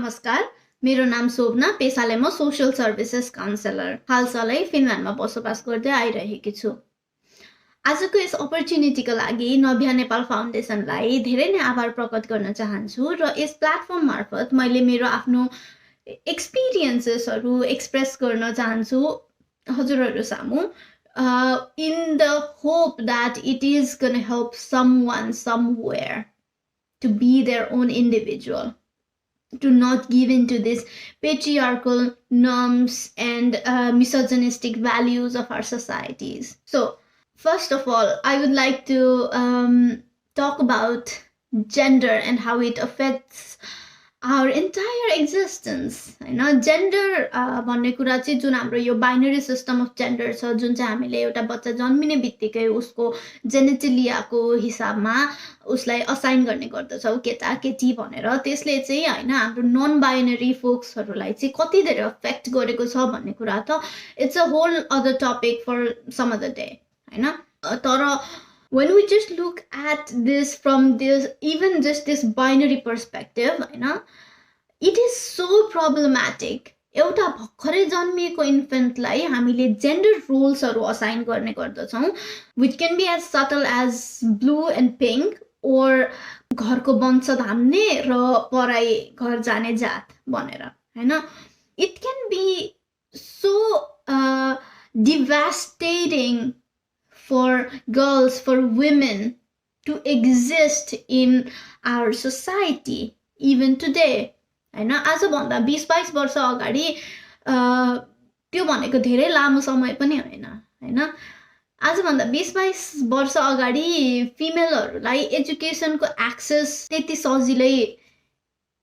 नमस्कार, मेरो नाम शोभना, पेसाले म सोशल सर्भिसेस काउन्सिलर। हालसालै फिनल्यान्डमा बसोबास गर्दै आइरहेकी छु। आजको यस अपर्च्युनिटीको लागि नव्या नेपाल फाउन्डेसनलाई धेरै नै आभार प्रकट गर्न चाहन्छु र यस प्लेटफर्म मार्फत मैले मेरो आफ्नो एक्सपिरियन्सेसहरू एक्सप्रेस गर्न चाहन्छु हजुरहरू सामु, in the hope that it is going to help someone somewhere to be their own individual, to not give in to these patriarchal norms and misogynistic values of our societies. So, first of all, I would like to talk about gender and how it affects our entire existence. होइन, gender भन्ने कुरा चाहिँ जुन हाम्रो यो binary system of gender छ, जुन चाहिँ हामीले एउटा बच्चा जन्मिने बित्तिकै उसको जेनेटिलियाको हिसाबमा उसलाई असाइन गर्ने गर्दछौँ केटा केटी भनेर, त्यसले चाहिँ होइन हाम्रो नन बाइनरी फोक्सहरूलाई चाहिँ कति धेरै अफेक्ट गरेको छ भन्ने कुरा त it's a whole other topic for some other day होइन। तर when we just look at this from this even just this binary perspective, it is so problematic. एउटा भर्खरै जन्मिएको इन्फेन्टलाई हामीले जेन्डर रोल्सहरू असाइन गर्ने गर्दछौँ, which can be as subtle as blue and pink or घरको वंश धाम्ने र पराई घर जाने जात भनेर होइन। It can be so devastating for girls, for women to exist in our society even today. होइन, आजभन्दा 20-22 वर्ष अगाडि त्यो भनेको धेरै लामो समय पनि होइन। आजभन्दा 20-22 वर्ष अगाडि फिमेलहरूलाई एजुकेसनको एक्सेस त्यति सजिलै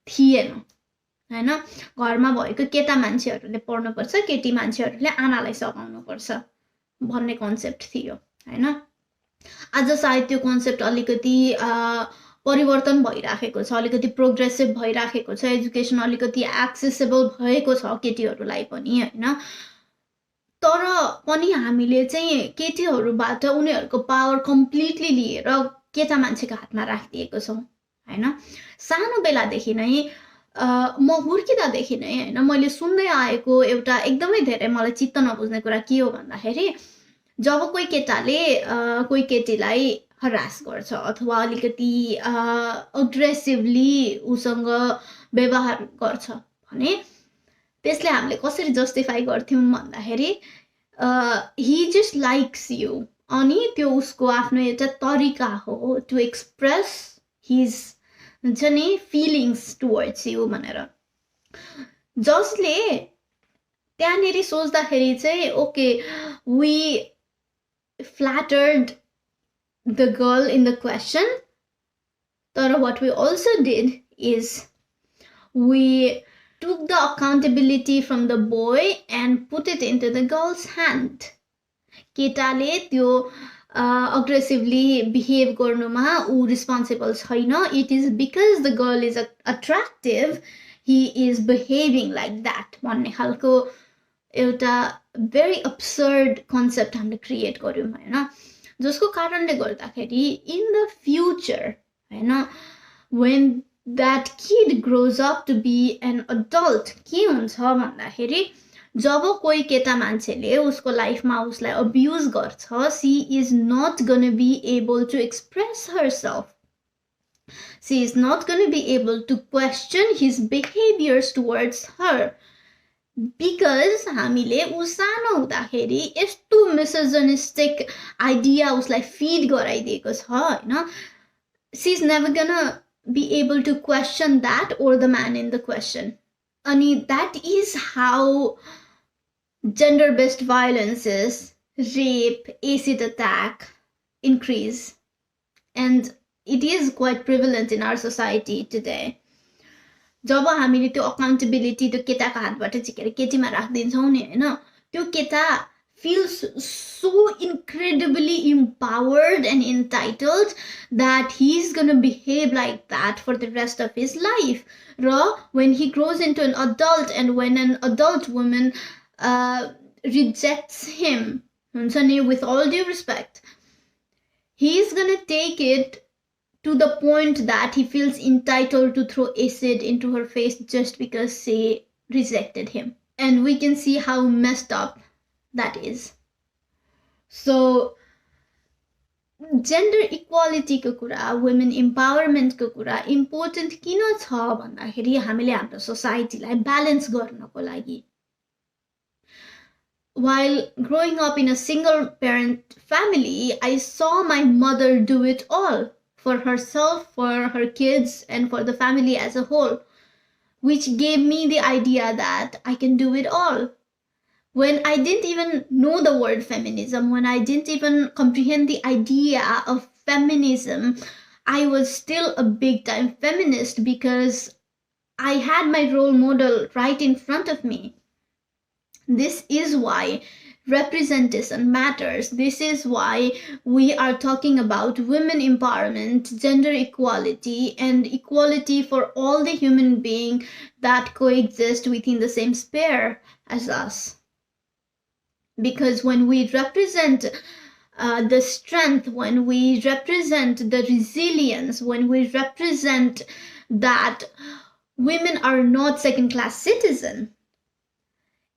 थिएन होइन। घरमा भएको केटा मान्छेहरूले पढ्नुपर्छ, केटी मान्छेहरूले आमालाई सघाउनुपर्छ भन्ने कन्सेप्ट थियो होइन। आज सायद त्यो कन्सेप्ट अलिकति परिवर्तन भइराखेको छ, अलिकति प्रोग्रेसिभ भइराखेको छ, एजुकेसन अलिकति एक्सेसेबल भएको छ केटीहरूलाई पनि होइन। तर पनि हामीले चाहिँ केटीहरूबाट उनीहरूको पावर कम्प्लिटली लिएर केटा मान्छेको हातमा राखिदिएको छौँ होइन। सानो बेलादेखि नै म हुर्किँदादेखि नै होइन मैले सुन्दै आएको एउटा एकदमै धेरै मलाई चित्त नबुझ्ने कुरा के हो भन्दाखेरि, जब कोही केटाले कोही केटीलाई हरास गर्छ अथवा अलिकति अग्रेसिभली उसँग व्यवहार गर्छ भने त्यसले हामीले कसरी जस्टिफाई गर्थ्यौँ भन्दाखेरि ही जस्ट लाइक्स यु, अनि त्यो उसको आफ्नो एउटा तरिका हो टु एक्सप्रेस हिज हुन्छ नि फिलिङ्स टुवर्ड्स यु भनेर। जसले त्यहाँनिर सोच्दाखेरि चाहिँ okay we flattered the girl in the question, but what we also did is we took the accountability from the boy and put it into the girl's hand. केटाले त्यो aggressively behave गर्नुमा ऊ responsible छैन, it is because the girl is attractive he is behaving like that भन्ने खालको एउटा very absurd concept हामीले create गर्यौँ होइन। जसको कारणले गर्दाखेरि in the future होइन, when that kid grows up to be an adult, के हुन्छ भन्दाखेरि जब कोही केटा मान्छेले उसको लाइफमा उसलाई अब्युज गर्छ, she is not going to be able to express herself. She is not going to be able to question his behaviors towards her. Because हामीले ऊ सानो हुँदाखेरि यस्तो मिसोजिनिस्टिक आइडिया उसलाई फिड गराइदिएको छ होइन। सी इज नेभर गonna be able to question that or the man in the question. अनि that is how gender based violences, rape, acid attack increase, and it is quite prevalent in our society today. जब हामीले त्यो accountability त्यो केटाको हातबाट झिकेर केटीमा राखिदिन्छौँ नि होइन, त्यो केटा feels so incredibly empowered and entitled that he's going to behave like that for the rest of his life. Raw when he grows into an adult and when an adult woman rejects him, हुन्छ नि, with all due respect, he's going to take it to the point that he feels entitled to throw acid into her face just because she rejected him. And we can see how messed up that is. So gender इक्वालिटीको कुरा, women इम्पावरमेन्टको कुरा important किन छ भन्दाखेरि हामीले हाम्रो सोसाइटीलाई balance गर्नको लागि. While growing up in a single parent family, I saw my mother do it all for herself, for her kids, and for the family as a whole, which gave me the idea that I can do it all. When I didn't even know the word feminism, when I didn't even comprehend the idea of feminism, I was still a big time feminist because I had my role model right in front of me. This is why representation matters. This is why we are talking about women empowerment, gender equality, and equality for all the human beings that coexist within the same sphere as us. Because when we represent the strength, when we represent the resilience, when we represent that women are not second-class citizens,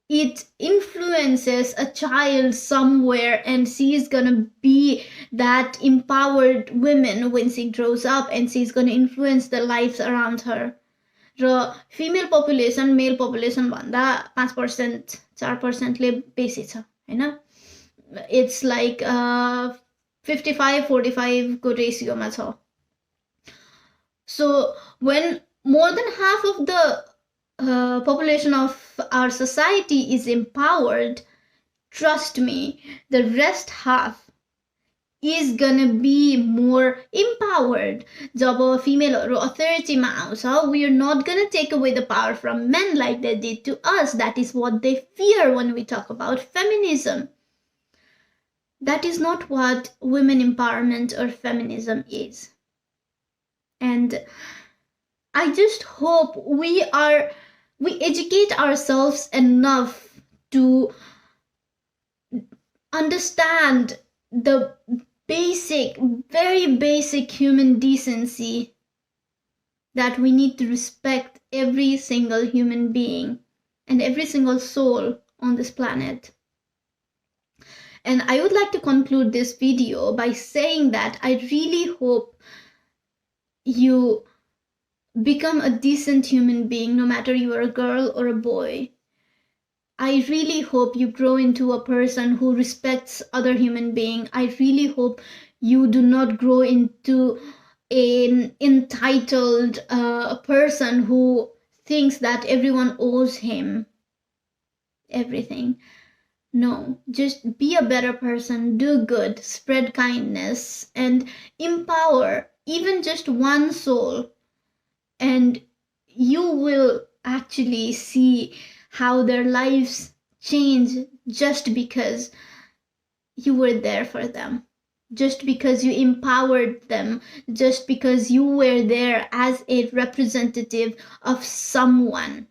it influences a child somewhere, and she's gonna be that empowered woman when she grows up, and she's gonna influence the lives around her. Raw female population male population भन्दा 5% 4% ले बेसी छ हैन. It's like 55-45 को रेशियोमा छ. So when more than half of the population of our society is empowered, trust me, the rest half is gonna be more empowered. जब female authority मा आउँछ, we are not gonna take away the power from men like they did to us. That is what they fear when we talk about feminism. That is not what women empowerment or feminism is. And I just hope we educate ourselves enough to understand the basic, very basic human decency, that we need to respect every single human being and every single soul on this planet. And I would like to conclude this video by saying that I really hope you become a decent human being, no matter you are a girl or a boy. I really hope you grow into a person who respects other human beings. I really hope you do not grow into an entitled person who thinks that everyone owes him everything. No, just be a better person, do good, spread kindness, and empower even just one soul. And you will actually see how their lives change just because you were there for them, just because you empowered them, just because you were there as a representative of someone,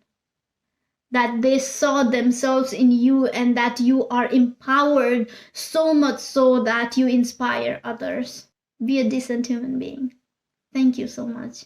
that they saw themselves in you and that you are empowered so much so that you inspire others. Be a decent human being. Thank you so much.